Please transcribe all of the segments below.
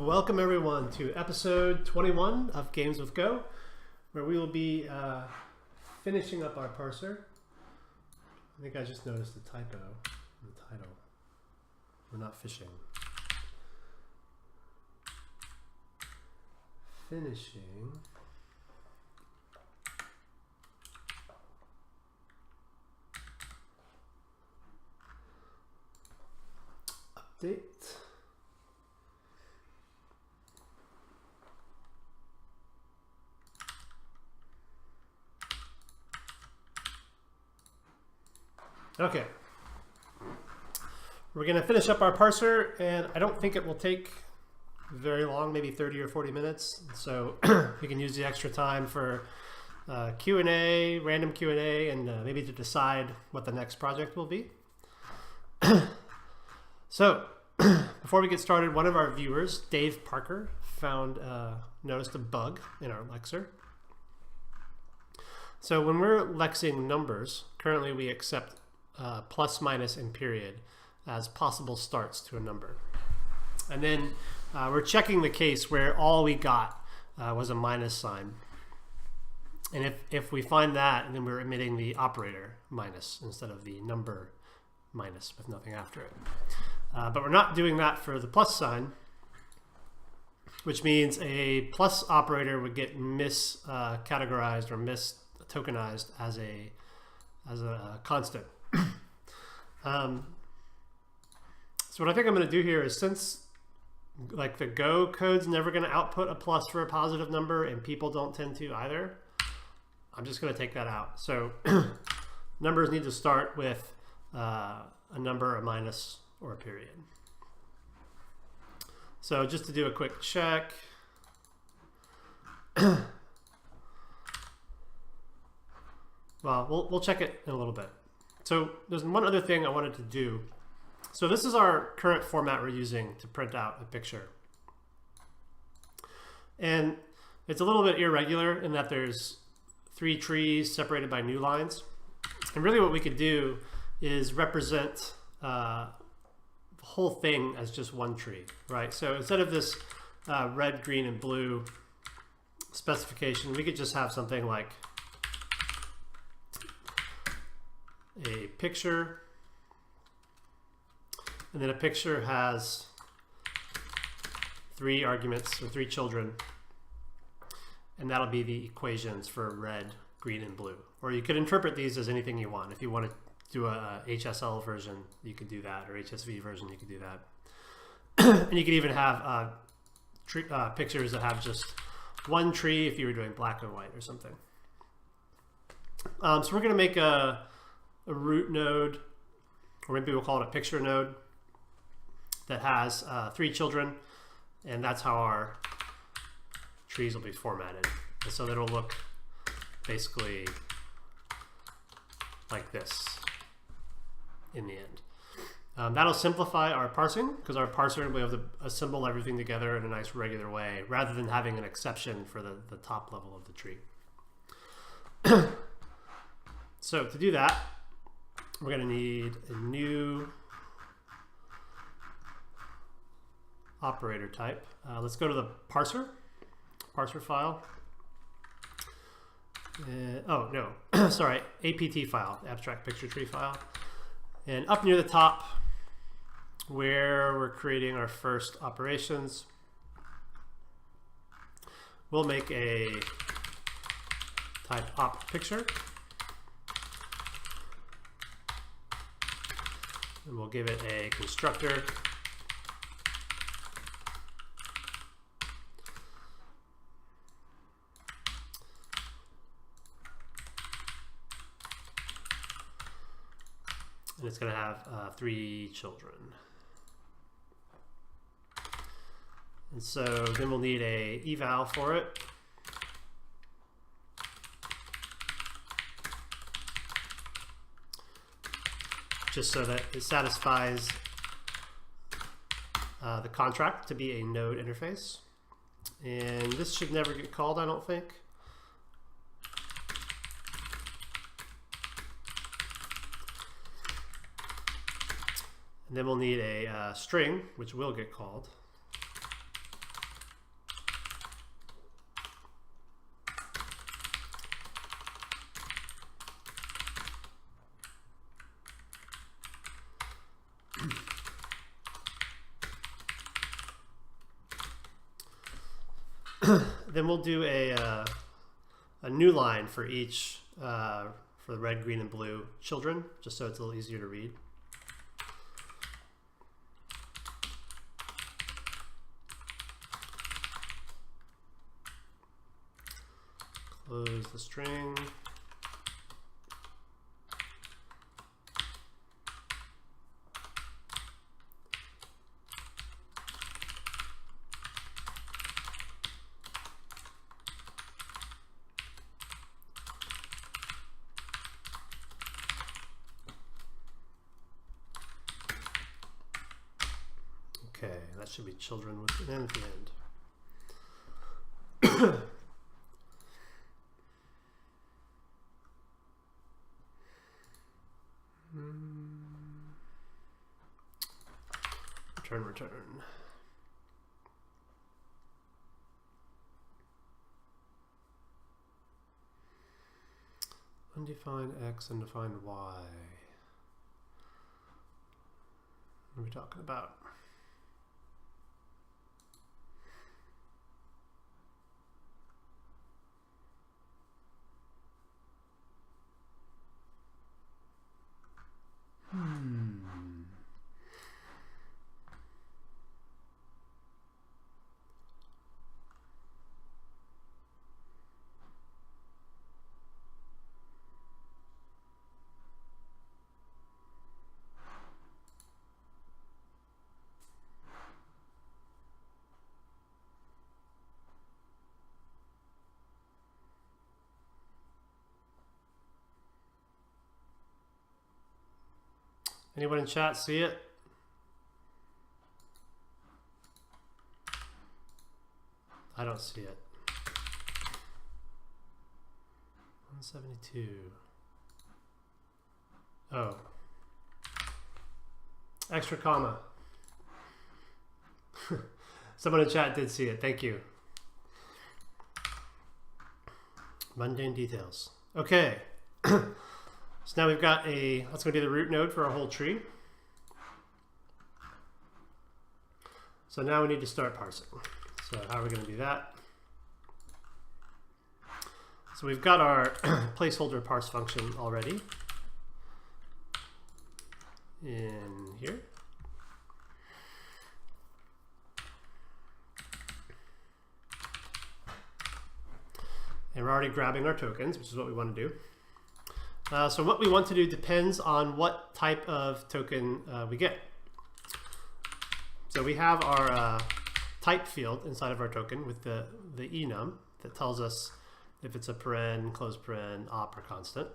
Welcome everyone to episode 21 of Games with Go, where we will be finishing up our parser. I think I just noticed a typo in the title. We're not fishing. Finishing. Update. Okay, we're going to finish up our parser, and I don't think it will take very long, maybe 30 or 40 minutes. So we can use the extra time for Q&A, random Q&A, and maybe to decide what the next project will be. So before we get started, one of our viewers, Dave Parker, noticed a bug in our lexer. So when we're lexing numbers, currently we accept plus, minus, and period as possible starts to a number. And then we're checking the case where all we got was a minus sign. And if we find that, then we're emitting the operator minus instead of the number minus with nothing after it. But we're not doing that for the plus sign, which means a plus operator would get miscategorized or mistokenized as a constant. So what I think I'm going to do here is, since like the Go code's never going to output a plus for a positive number and people don't tend to either, I'm just going to take that out. So numbers need to start with a number, a minus, or a period. So just to do a quick check, well, we'll check it in a little bit. So there's one other thing I wanted to do. So this is our current format we're using to print out a picture. And it's a little bit irregular in that there's 3 trees separated by new lines. And really what we could do is represent the whole thing as just one tree, right? So instead of this red, green, and blue specification, we could just have something like a picture, and then a picture has 3 arguments or 3 children, and that'll be the equations for red, green, and blue. Or you could interpret these as anything you want. If you want to do a HSL version, you could do that, or HSV version, you could do that. And you could even have pictures that have just one tree if you were doing black and white or something. So we're going to make a root node, or maybe we'll call it a picture node, that has 3 children, and that's how our trees will be formatted. And so it'll look basically like this in the end. That'll simplify our parsing, because our parser will be able to assemble everything together in a nice regular way, rather than having an exception for the top level of the tree. So to do that, we're going to need a new operator type. Let's go to the parser file. Oh no, sorry, APT file, abstract picture tree file. And up near the top, where we're creating our first operations, we'll make a type op picture. And we'll give it a constructor. And it's going to have 3 children. And so then we'll need a eval for it. Just so that it satisfies the contract to be a node interface. And this should never get called, I don't think. And then we'll need a string, which will get called. then we'll do a new line for each, for the red, green, and blue children, just so it's a little easier to read. Close the string. Okay, that should be children with an N at the end. Return. Undefined X, undefined Y. What are we talking about? Anyone in chat see it? I don't see it. 172. Oh. Extra comma. Someone in chat did see it. Thank you. Mundane details. Okay. So now we've got that's going to be the root node for our whole tree. So now we need to start parsing. So how are we going to do that? So we've got our placeholder parse function already in here. And we're already grabbing our tokens, which is what we want to do. So what we want to do depends on what type of token we get. So we have our type field inside of our token with the enum that tells us if it's a paren, close paren, op, or constant.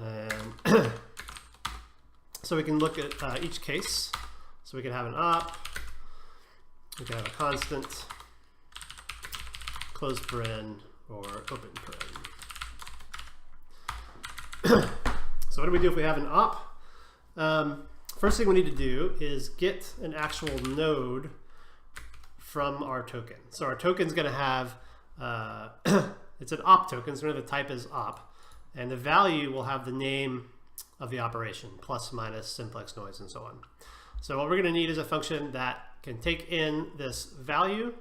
And so we can look at each case. So we can have an op, we can have a constant, close paren, or open paren. So what do we do if we have an op? First thing we need to do is get an actual node from our token. So our token is going to have, it's an op token, so the type is op. And the value will have the name of the operation, plus, minus, simplex, noise, and so on. So what we're going to need is a function that can take in this value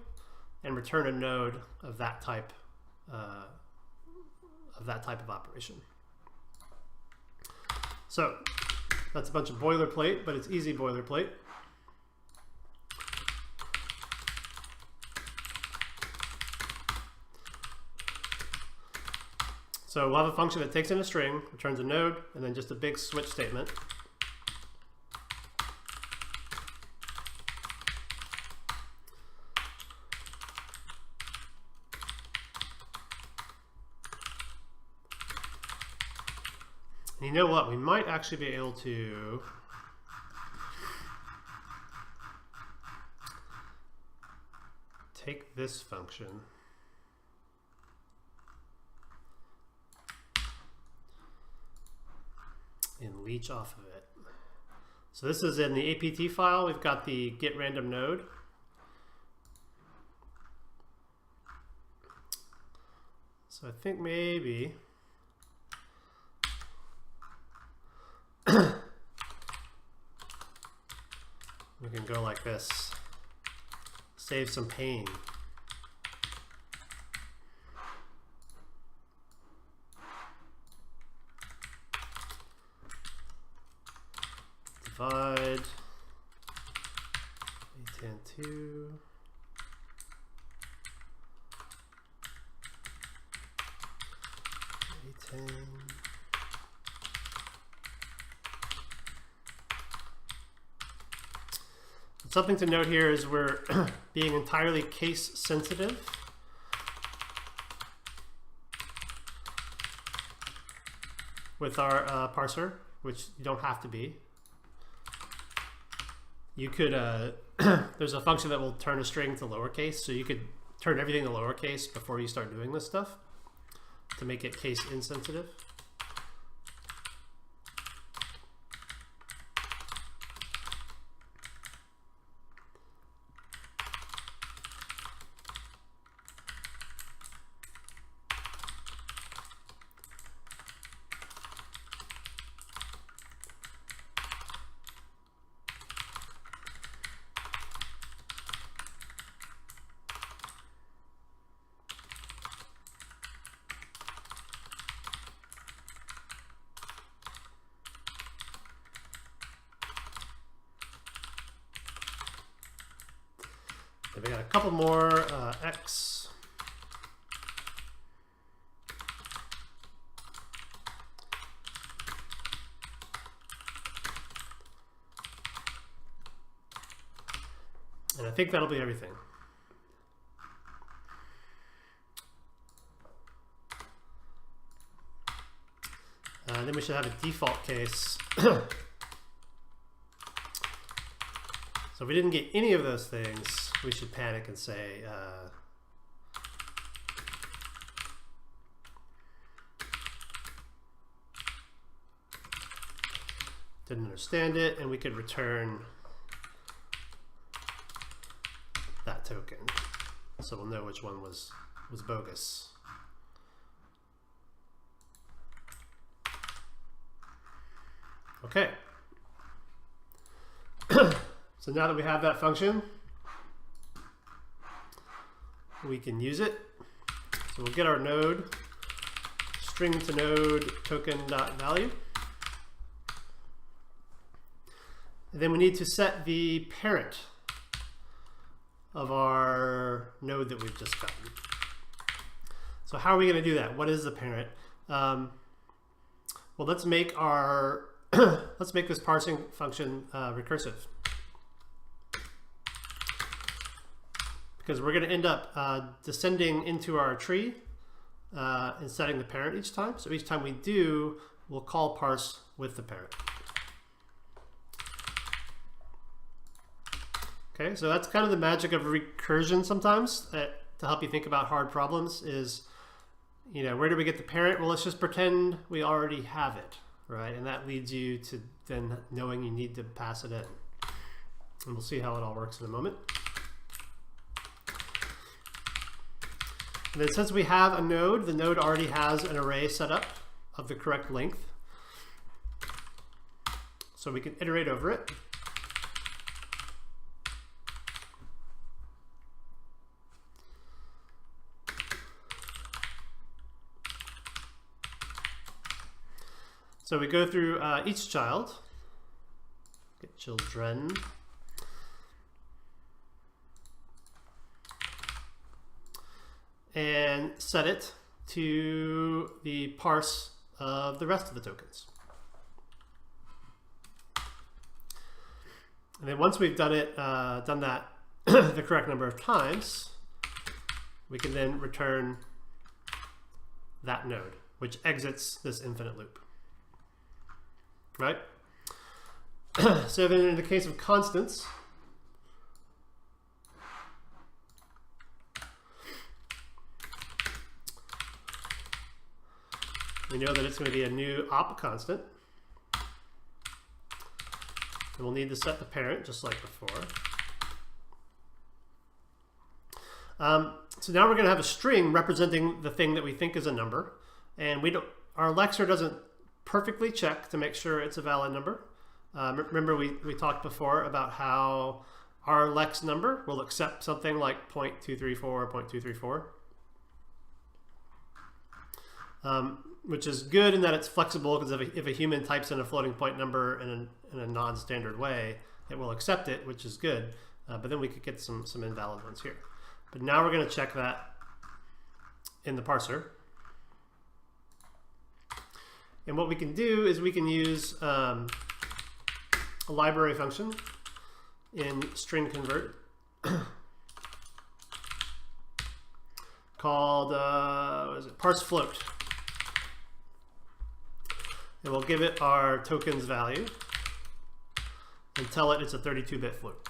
and return a node of that type of operation. So that's a bunch of boilerplate, but it's easy boilerplate. So we'll have a function that takes in a string, returns a node, and then just a big switch statement. And you know what? We might actually be able to take this function and leech off of it. So this is in the APT file. We've got the get random node. So I think maybe We can go like this. Save some pain. Divide tan 2. A10. Something to note here is we're being entirely case sensitive. With our parser, which you don't have to be. You could, there's a function that will turn a string to lowercase, so you could turn everything to lowercase before you start doing this stuff to make it case insensitive. And we got a couple more x. And I think that'll be everything. Then we should have a default case. So if we didn't get any of those things, we should panic and say, didn't understand it, and we could return that token. So we'll know which one was bogus. Okay. So now that we have that function, we can use it. So we'll get our node, string to node token.value. And then we need to set the parent of our node that we've just gotten. So how are we going to do that? What is the parent? Well, let's make our let's make this parsing function recursive, because we're going to end up descending into our tree and setting the parent each time. So each time we do, we'll call parse with the parent. Okay, so that's kind of the magic of recursion sometimes to help you think about hard problems is, you know, where do we get the parent? Well, let's just pretend we already have it, right? And that leads you to then knowing you need to pass it in. And we'll see how it all works in a moment. And then since we have a node, the node already has an array set up of the correct length. So we can iterate over it. So we go through each child, get children, and set it to the parse of the rest of the tokens. And then once we've done that the correct number of times, we can then return that node, which exits this infinite loop. Right? So then in the case of constants, we know that it's going to be a new op constant. And we'll need to set the parent just like before. So now we're going to have a string representing the thing that we think is a number. And our lexer doesn't perfectly check to make sure it's a valid number. Remember we talked before about how our Lex number will accept something like 0.234 or 0.234, which is good in that it's flexible, because if a human types in a floating point number in a non-standard way, it will accept it, which is good. But then we could get some invalid ones here. But now we're going to check that in the parser. And what we can do is we can use a library function in string convert called what is it? Parse float. And we'll give it our tokens value and tell it it's a 32-bit float.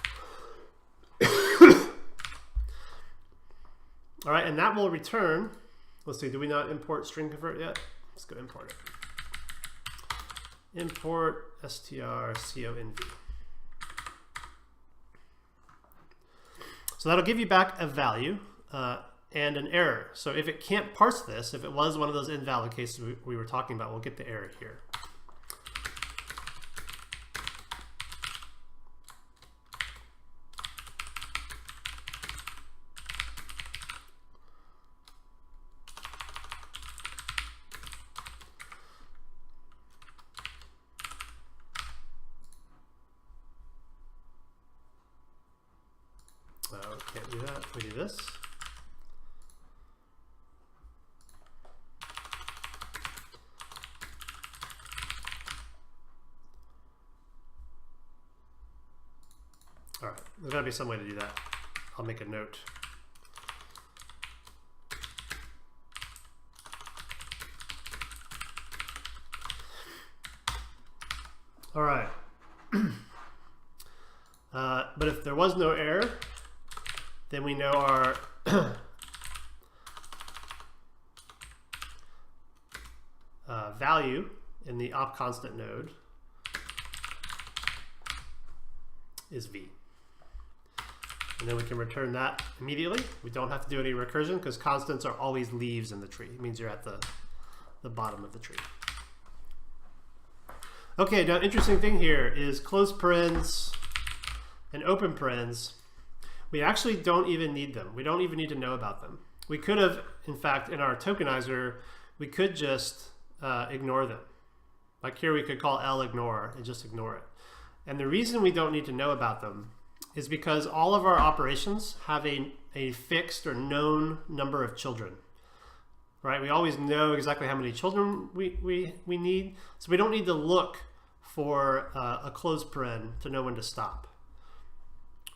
All right, and that will return. Let's see, do we not import string convert yet? Let's go import it. Import strconv. So that'll give you back a value and an error. So if it can't parse this, if it was one of those invalid cases we were talking about, we'll get the error here. Can't do that. We do this. All right, there's got to be some way to do that. I'll make a note. All right. But if there was no error, then we know our value in the op constant node is v. And then we can return that immediately. We don't have to do any recursion because constants are always leaves in the tree. It means you're at the bottom of the tree. Okay, now interesting thing here is close parens and open parens. We actually don't even need them. We don't even need to know about them. We could have, in fact, in our tokenizer, we could just ignore them. Like here we could call L ignore and just ignore it. And the reason we don't need to know about them is because all of our operations have a fixed or known number of children. Right? We always know exactly how many children we need. So we don't need to look for a closed paren to know when to stop.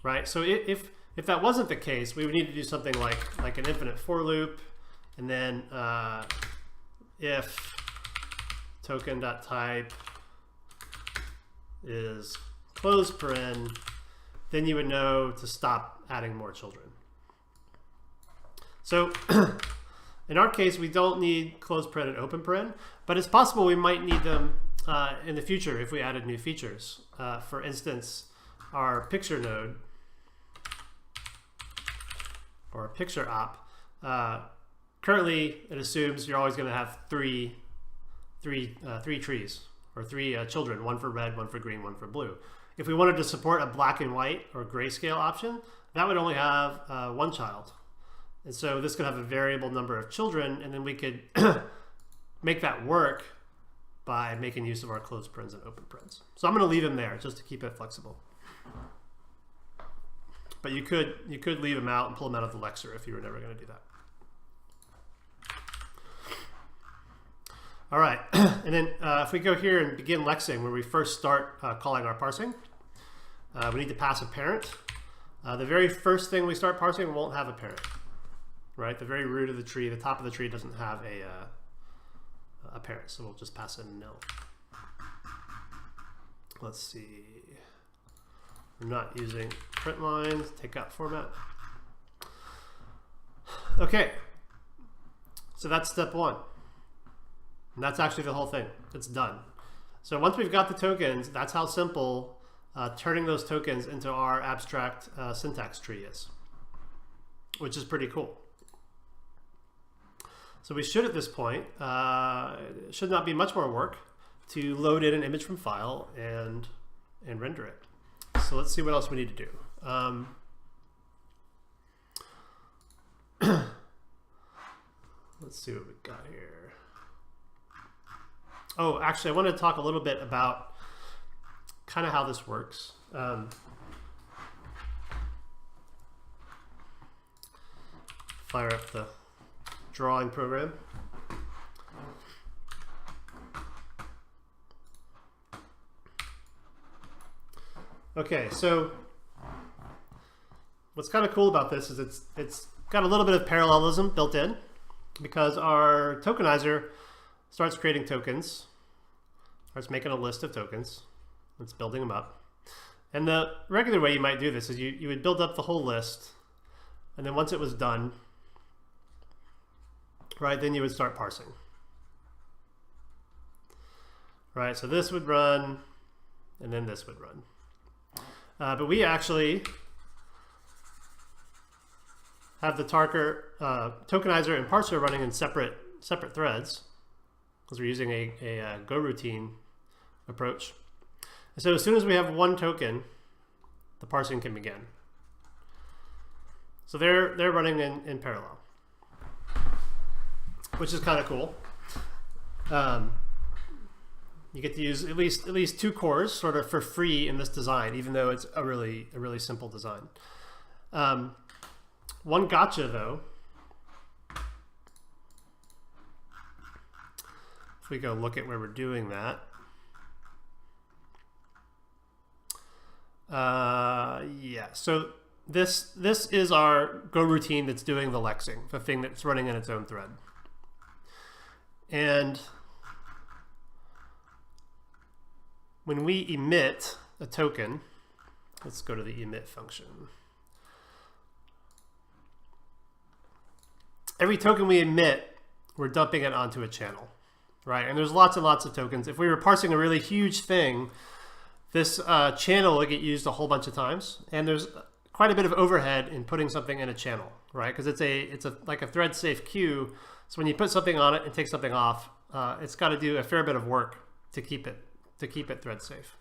Right? So if that wasn't the case, we would need to do something like an infinite for loop, and then if token.type is closed paren, then you would know to stop adding more children. So in our case, we don't need closed paren and open paren, but it's possible we might need them in the future if we added new features. For instance, our picture node, or a picture op, currently it assumes you're always going to have three trees, or three children, one for red, one for green, one for blue. If we wanted to support a black and white or grayscale option, that would only have one child. And so this could have a variable number of children, and then we could make that work by making use of our closed parens and open parens. So I'm going to leave them there just to keep it flexible. But you could leave them out and pull them out of the lexer if you were never going to do that. All right, and then if we go here and begin lexing, where we first start calling our parsing, we need to pass a parent. The very first thing we start parsing won't have a parent, right? The very root of the tree, the top of the tree doesn't have a parent, so we'll just pass in nil. Let's see. We're not using print lines, take out format. Okay, so that's step one. And that's actually the whole thing. It's done. So once we've got the tokens, that's how simple turning those tokens into our abstract syntax tree is, which is pretty cool. So we should, at this point, it should not be much more work to load in an image from file and and render it. So let's see what else we need to do. Let's see what we got here. Oh, actually, I wanted to talk a little bit about kind of how this works. Fire up the drawing program. Okay, so what's kind of cool about this is it's got a little bit of parallelism built in, because our tokenizer starts creating tokens, starts making a list of tokens, it's building them up. And the regular way you might do this is you would build up the whole list, and then once it was done, right, then you would start parsing. Right, so this would run, and then this would run. But we actually have the tokenizer and parser running in separate threads, because we're using a Go routine approach. And so as soon as we have one token, the parsing can begin. So they're running in parallel, which is kind of cool. You get to use at least 2 cores sort of for free in this design, even though it's a really simple design. One gotcha though, if we go look at where we're doing that, yeah. So this is our Go routine that's doing the lexing, the thing that's running in its own thread, and when we emit a token, let's go to the emit function. Every token we emit, we're dumping it onto a channel, right? And there's lots and lots of tokens. If we were parsing a really huge thing, this channel will get used a whole bunch of times, and there's quite a bit of overhead in putting something in a channel, right? Because it's like a thread safe queue. So when you put something on it and take something off, it's got to do a fair bit of work to keep it thread safe.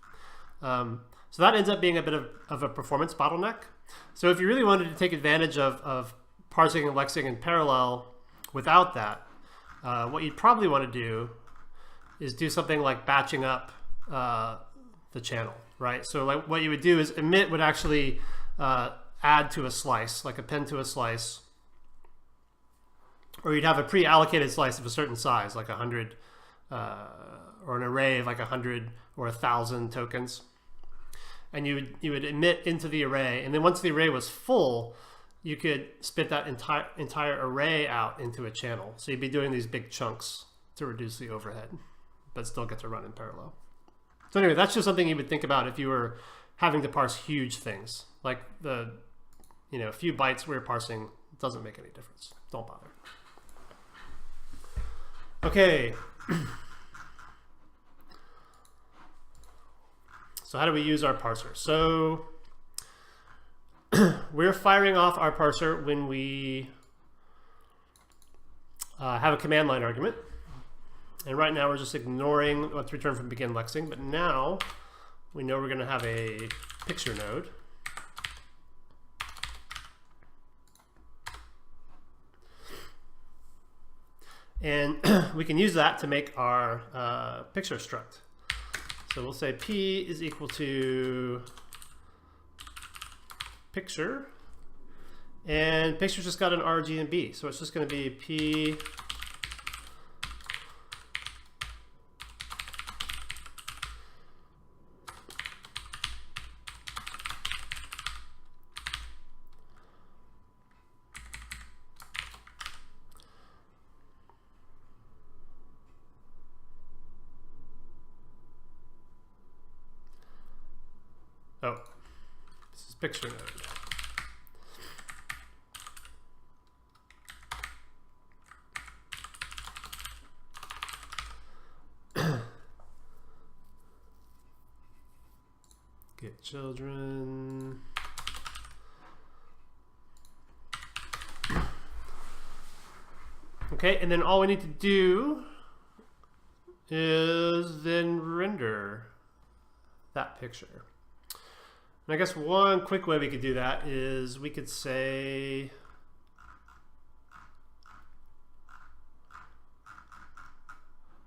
So that ends up being a bit of a performance bottleneck. So if you really wanted to take advantage of parsing and lexing in parallel without that, what you'd probably want to do is do something like batching up the channel, right? So like what you would do is emit would actually add to a slice, like append to a slice, or you'd have a pre-allocated slice of a certain size, like 100, or an array of like 100 or 1,000 tokens, and you would emit into the array, and then once the array was full, you could spit that entire array out into a channel. So you'd be doing these big chunks to reduce the overhead, but still get to run in parallel. So anyway, that's just something you would think about if you were having to parse huge things, like the few bytes we're parsing. It doesn't make any difference. Don't bother. Okay. So how do we use our parser? So we're firing off our parser when we have a command line argument. And right now we're just ignoring what's returned from begin lexing, but now we know we're going to have a picture node. And we can use that to make our picture struct. So we'll say P is equal to picture, and picture's just got an R, G, and B. So it's just going to be P oh, this is picture node. Get children. Okay, and then all we need to do is then render that picture. And I guess one quick way we could do that is we could say,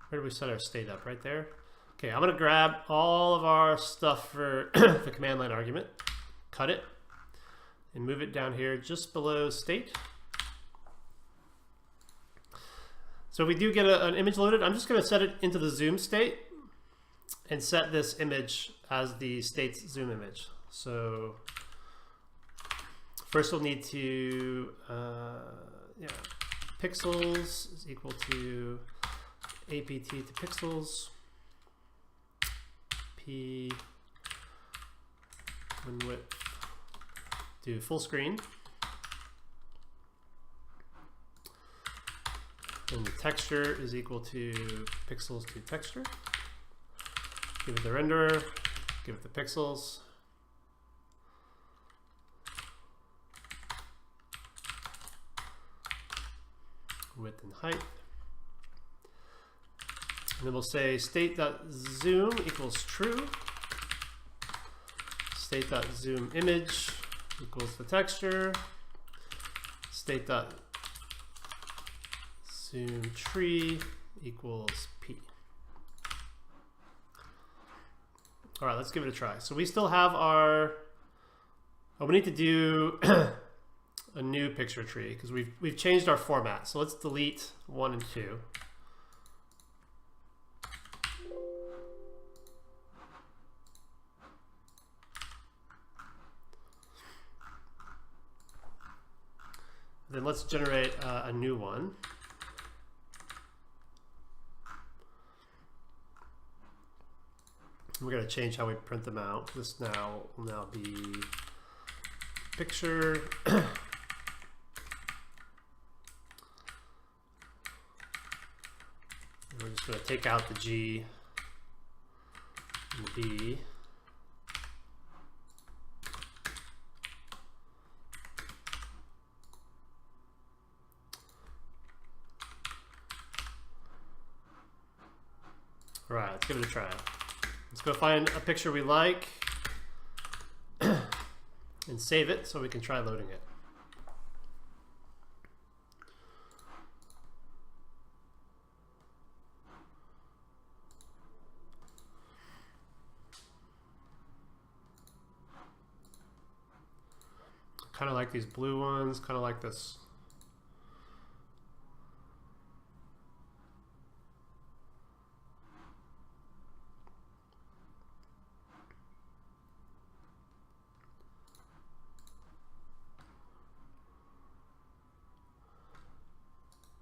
where do we set our state up? Right there. Okay, I'm gonna grab all of our stuff for the command line argument, cut it, and move it down here just below state. So if we do get an image loaded, I'm just gonna set it into the zoom state and set this image as the state's zoom image. So first we'll need to, pixels is equal to APT to pixels, P when width, do full screen, and the texture is equal to pixels to texture. Give it the renderer, give it the pixels. Width and height. And then we'll say state.zoom equals true. State.zoom image equals the texture. State.zoom tree equals P. All right, let's give it a try. So we still have our, we need to do a new picture tree because we've changed our format. So let's delete 1 and 2. Then let's generate a new one. We're going to change how we print them out. This now will now be picture. We're just going to take out the G and the B. All right, let's give it a try. Let's go find a picture we like and save it so we can try loading it. Kind of like these blue ones, kind of like this.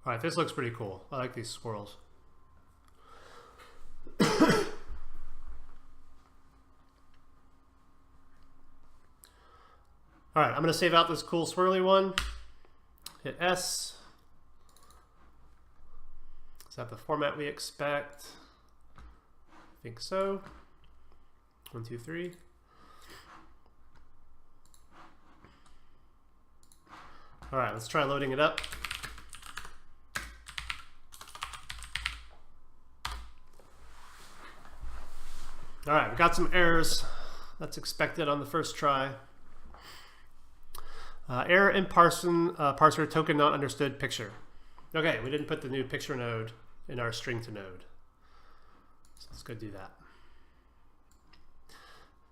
All right, this looks pretty cool. I like these swirls. All right, I'm going to save out this cool swirly one. Hit S. Is that the format we expect? I think so. 1, 2, 3. All right, let's try loading it up. All right, we've got some errors. That's expected on the first try. Error in parser token not understood picture. Okay, we didn't put the new picture node in our string to node. So let's go do that.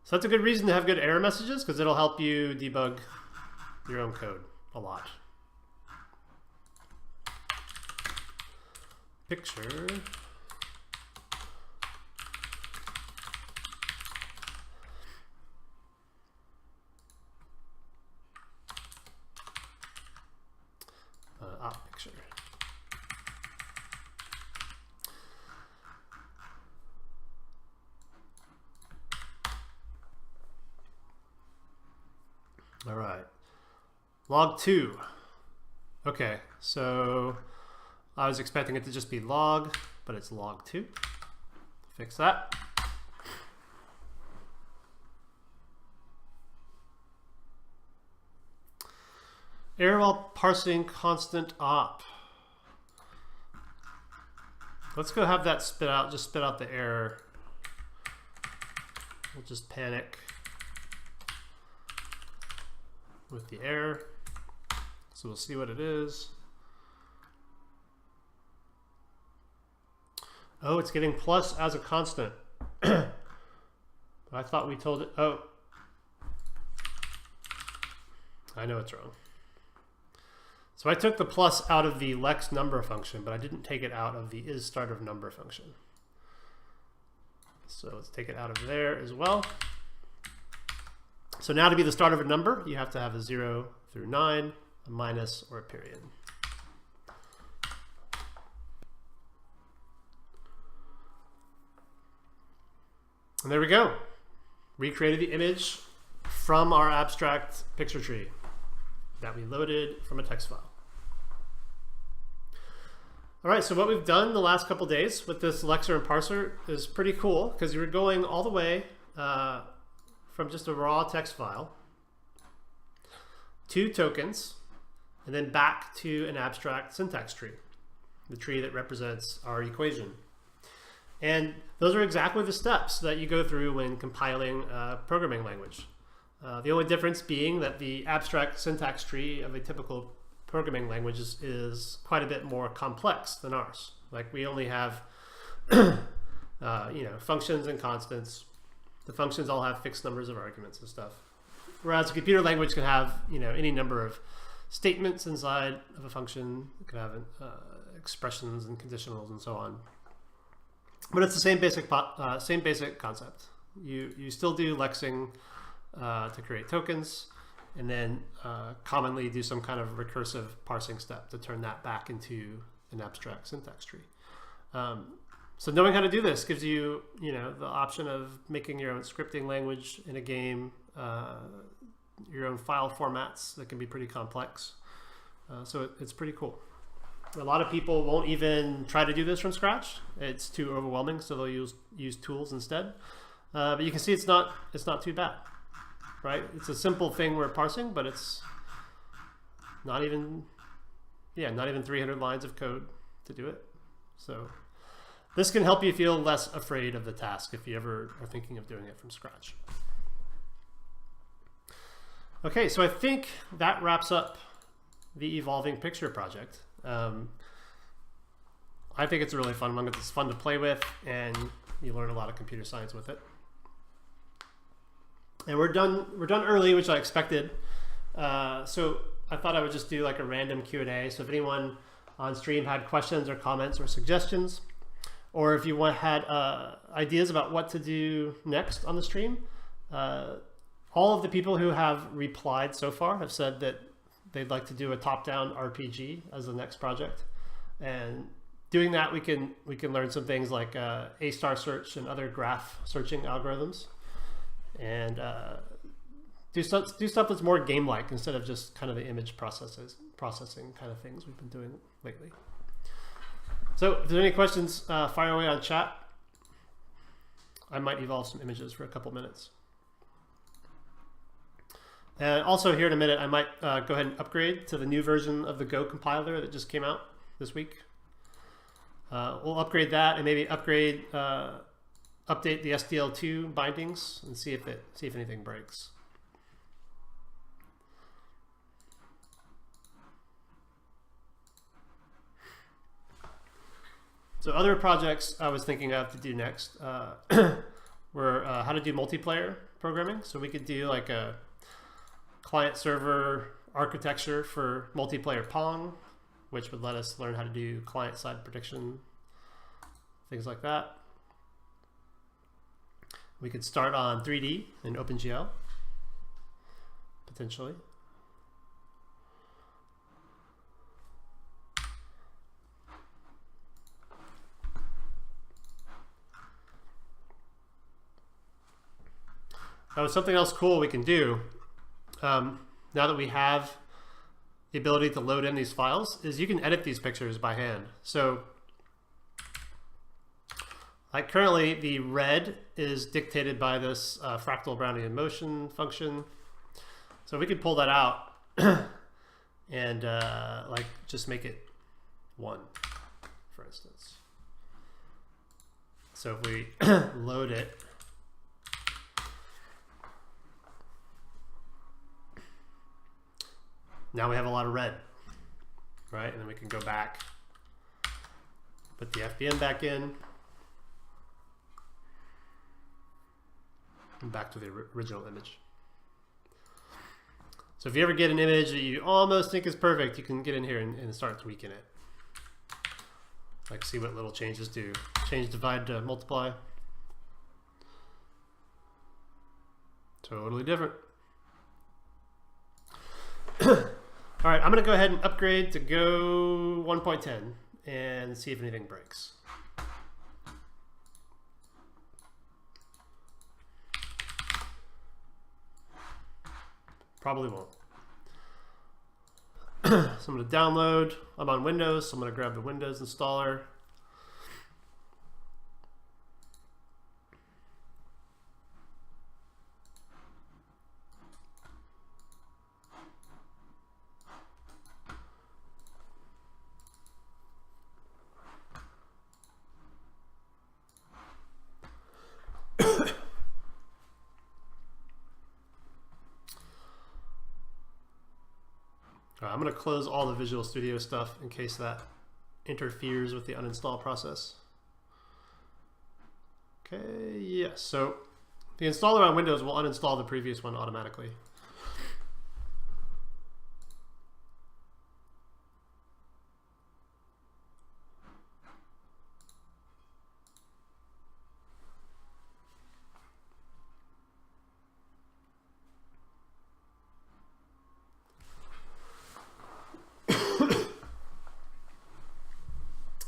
So that's a good reason to have good error messages because it'll help you debug your own code a lot. Picture. Picture. All right. Log 2. Okay, so I was expecting it to just be log, but it's log 2. Fix that. Error while parsing constant op. Let's go have that spit out, just spit out the error. We'll just panic. with the error. So we'll see what it is. Oh, it's getting plus as a constant. I thought we told it. Oh, I know it's wrong. So I took the plus out of the lex number function, but I didn't take it out of the is start of number function. So let's take it out of there as well. So now to be the start of a number, you have to have a 0 through 9, a minus, or a period. And there we go. Recreated the image from our abstract picture tree that we loaded from a text file. All right, so what we've done the last couple days with this lexer and parser is pretty cool, because you're going all the way from just a raw text file to tokens, and then back to an abstract syntax tree, the tree that represents our equation. And those are exactly the steps that you go through when compiling a programming language. The only difference being that the abstract syntax tree of a typical programming language is quite a bit more complex than ours. Like, we only have functions and constants. The functions all have fixed numbers of arguments and stuff. Whereas a computer language can have any number of statements inside of a function. It can have expressions and conditionals and so on. But it's the same basic concept. You still do lexing to create tokens, and then commonly do some kind of recursive parsing step to turn that back into an abstract syntax tree. So knowing how to do this gives you, the option of making your own scripting language in a game, your own file formats that can be pretty complex. So it's pretty cool. A lot of people won't even try to do this from scratch. It's too overwhelming, so they'll use tools instead. But you can see it's not too bad, right? It's a simple thing we're parsing, but it's not even 300 lines of code to do it. So this can help you feel less afraid of the task if you ever are thinking of doing it from scratch. Okay, so I think that wraps up the Evolving Picture project. I think it's a really fun one. It's fun to play with, and you learn a lot of computer science with it. And we're done early, which I expected. So I thought I would just do like a random Q&A. So if anyone on stream had questions or comments or suggestions, or if you had ideas about what to do next on the stream, all of the people who have replied so far have said that they'd like to do a top-down RPG as the next project. And doing that, we can learn some things like A-star search and other graph searching algorithms, and do stuff that's more game-like instead of just kind of the image processing kind of things we've been doing lately. So if there's any questions, fire away on chat. I might evolve some images for a couple minutes. And also here in a minute, I might go ahead and upgrade to the new version of the Go compiler that just came out this week. We'll upgrade that, and maybe update the SDL2 bindings and see if anything breaks. So other projects I was thinking of to do next were how to do multiplayer programming. So we could do like a client-server architecture for multiplayer Pong, which would let us learn how to do client-side prediction, things like that. We could start on 3D in OpenGL, potentially. Now, something else cool we can do now that we have the ability to load in these files is you can edit these pictures by hand. So like currently the red is dictated by this fractal Brownian motion function. So we could pull that out and like just make it 1, for instance. So if we load it, Now we have a lot of red, right? And then we can go back, put the FBM back in, and back to the original image. So if you ever get an image that you almost think is perfect, you can get in here and start tweaking it. Like see what little changes do. Change divide to multiply. Totally different. All right, I'm gonna go ahead and upgrade to Go 1.10 and see if anything breaks. Probably won't. So I'm going to download. I'm on Windows, so I'm going to grab the Windows installer. I'm going to close all the Visual Studio stuff in case that interferes with the uninstall process. Okay, yes. So the installer on Windows will uninstall the previous one automatically.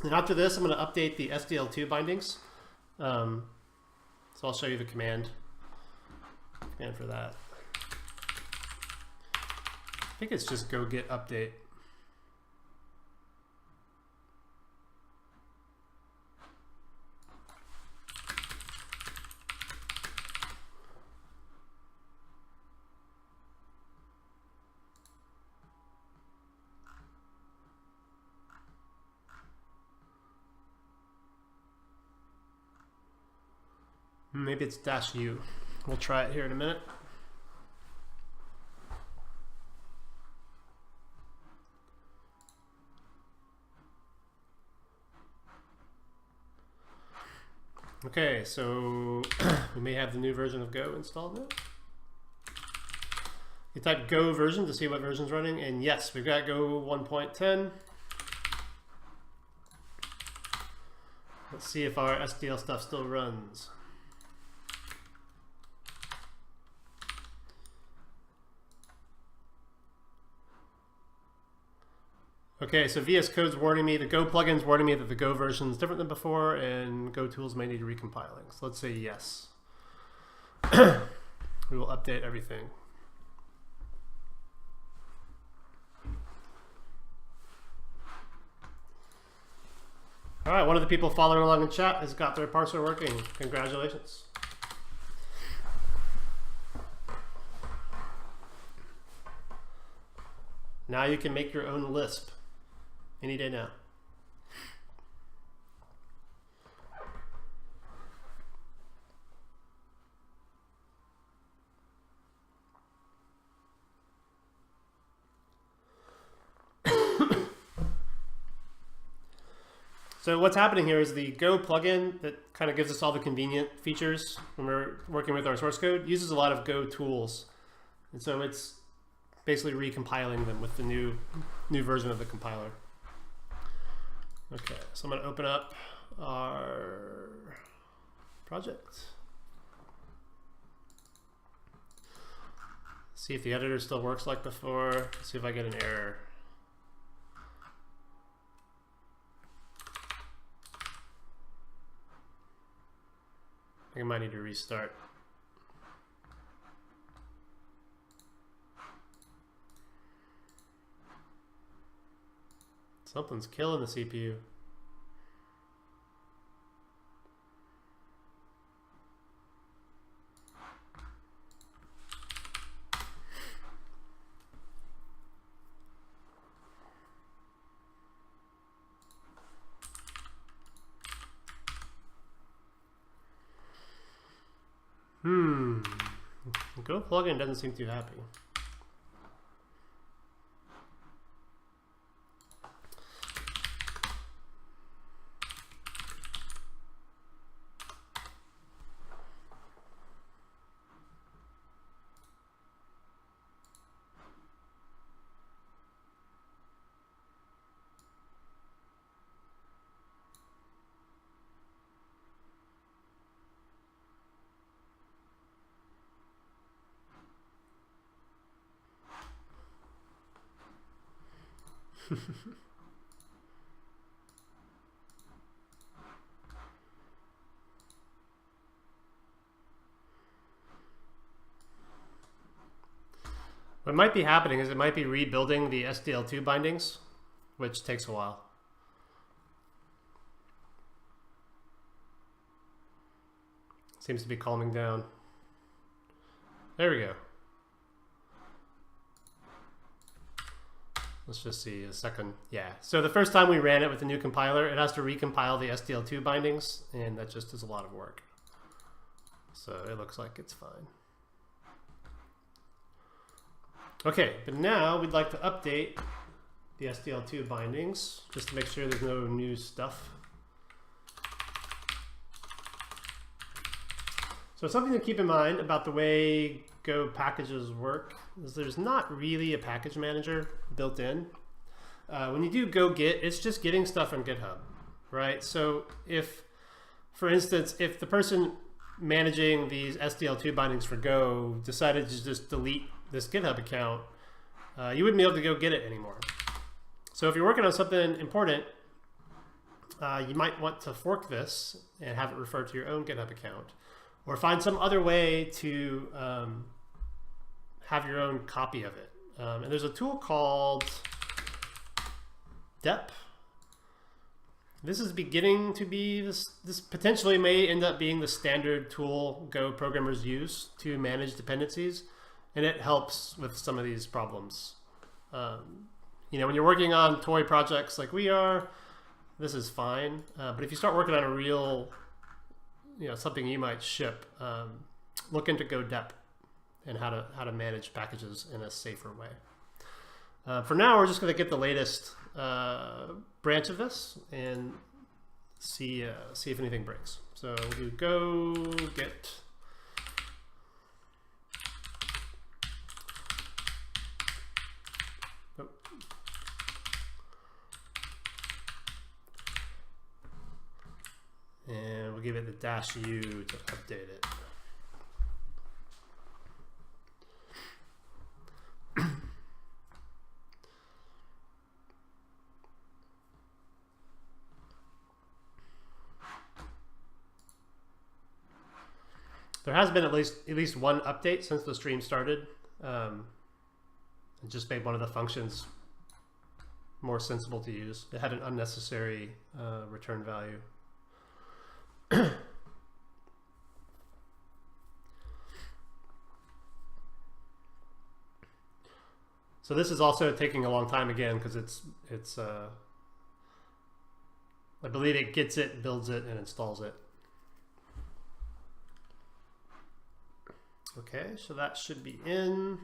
And after this, I'm going to update the SDL2 bindings. So I'll show you the command for that. I think it's just go git update. Maybe it's -u. We'll try it here in a minute. Okay, so we may have the new version of Go installed now. You type Go version to see what version's running, and yes, we've got Go 1.10. Let's see if our SDL stuff still runs. Okay, so VS Code's warning me, the Go plugin's warning me that the Go version is different than before and Go tools may need recompiling. So let's say yes. We will update everything. All right, one of the people following along in chat has got their parser working. Congratulations. Now you can make your own Lisp. Any day now. So what's happening here is the Go plugin that kind of gives us all the convenient features when we're working with our source code uses a lot of Go tools. And so it's basically recompiling them with the new version of the compiler. Okay, so I'm going to open up our project. See if the editor still works like before. See if I get an error. I think I might need to restart. Something's killing the CPU. Go plugin doesn't seem too happy. What might be happening is it might be rebuilding the SDL2 bindings, which takes a while. Seems to be calming down. There we go. Let's just see a second. Yeah, so the first time we ran it with the new compiler, it has to recompile the SDL2 bindings, and that just is a lot of work. So it looks like it's fine. Okay, but now we'd like to update the SDL2 bindings just to make sure there's no new stuff. So something to keep in mind about the way Go packages work is there's not really a package manager built in. When you do Go Git, it's just getting stuff from GitHub, right? So if, for instance, if the person managing these SDL2 bindings for Go decided to just delete this GitHub account, you wouldn't be able to go get it anymore. So if you're working on something important, you might want to fork this and have it refer to your own GitHub account, or find some other way to have your own copy of it. And there's a tool called dep. This is beginning to be, this potentially may end up being the standard tool Go programmers use to manage dependencies, and it helps with some of these problems. You know, when you're working on toy projects like we are, this is fine. But if you start working on a real, you know, something you might ship, look into Go dep and how to manage packages in a safer way. For now, we're just going to get the latest branch of this and see if anything breaks. So we'll do Go Git. Oh. And we'll give it the -u to update it. There has been at least one update since the stream started. It just made one of the functions more sensible to use. It had an unnecessary return value. So this is also taking a long time again because it's I believe it gets it, builds it, and installs it. Okay, so that should be in.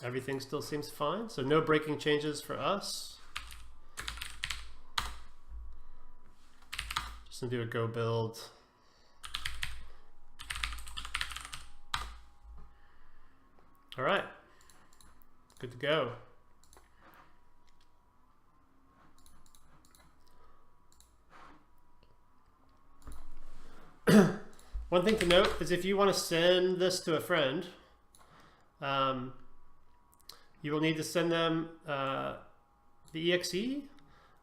Everything still seems fine, so no breaking changes for us. Just gonna do a Go build. All right, good to go. One thing to note is if you want to send this to a friend, you will need to send them the exe,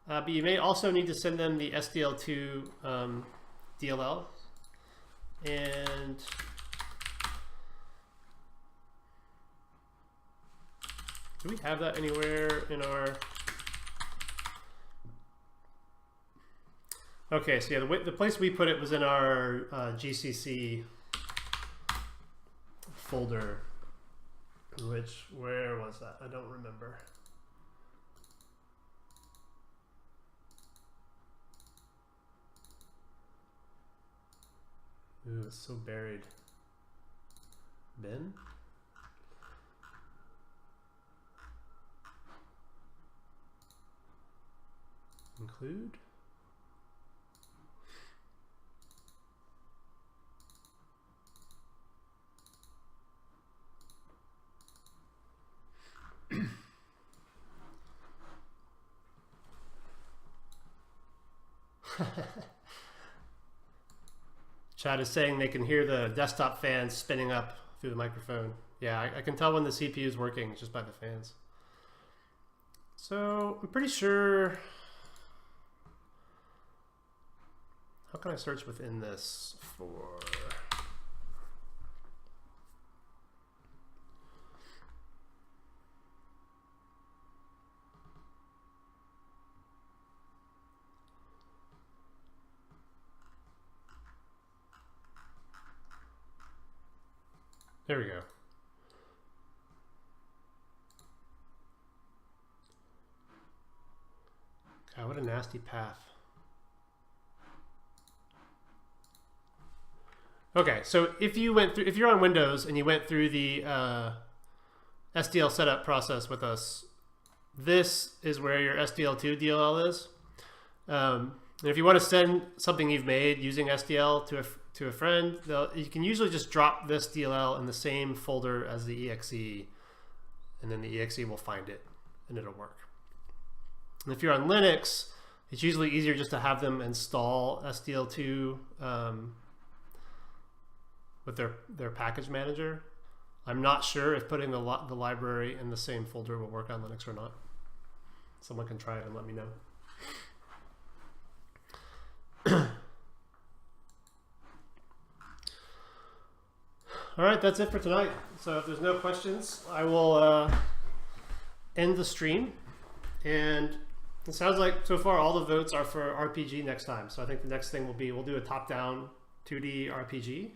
but you may also need to send them the SDL2 DLL. And do we have that anywhere in our... Okay, so yeah, the place we put it was in our GCC folder, where was that? I don't remember. Ooh, it's so buried. Bin? Include? Chad is saying they can hear the desktop fans spinning up through the microphone. Yeah, I can tell when the CPU is working just by the fans. So I'm pretty sure. How can I search within this for? There we go. God, what a nasty path. Okay, so if you're on Windows and you went through the SDL setup process with us, this is where your SDL2 DLL is. And if you want to send something you've made using SDL to a friend, you can usually just drop this DLL in the same folder as the exe, and then the exe will find it and it'll work. And if you're on Linux, it's usually easier just to have them install SDL2 with their package manager. I'm not sure if putting the library in the same folder will work on Linux or not. Someone can try it and let me know. All right, that's it for tonight. So if there's no questions, I will end the stream. And it sounds like so far all the votes are for RPG next time. So I think the next thing will be we'll do a top-down 2D RPG.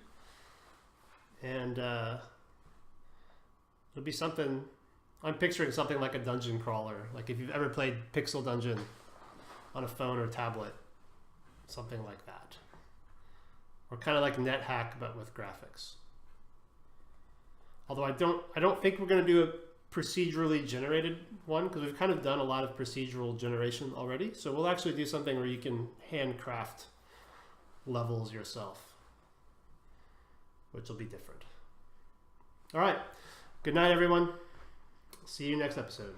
And it'll be something, I'm picturing something like a dungeon crawler. Like if you've ever played Pixel Dungeon on a phone or tablet, something like that. Or kind of like NetHack, but with graphics. Although I don't think we're going to do a procedurally generated one, because we've kind of done a lot of procedural generation already. So we'll actually do something where you can handcraft levels yourself, which will be different. All right. Good night, everyone. See you next episode.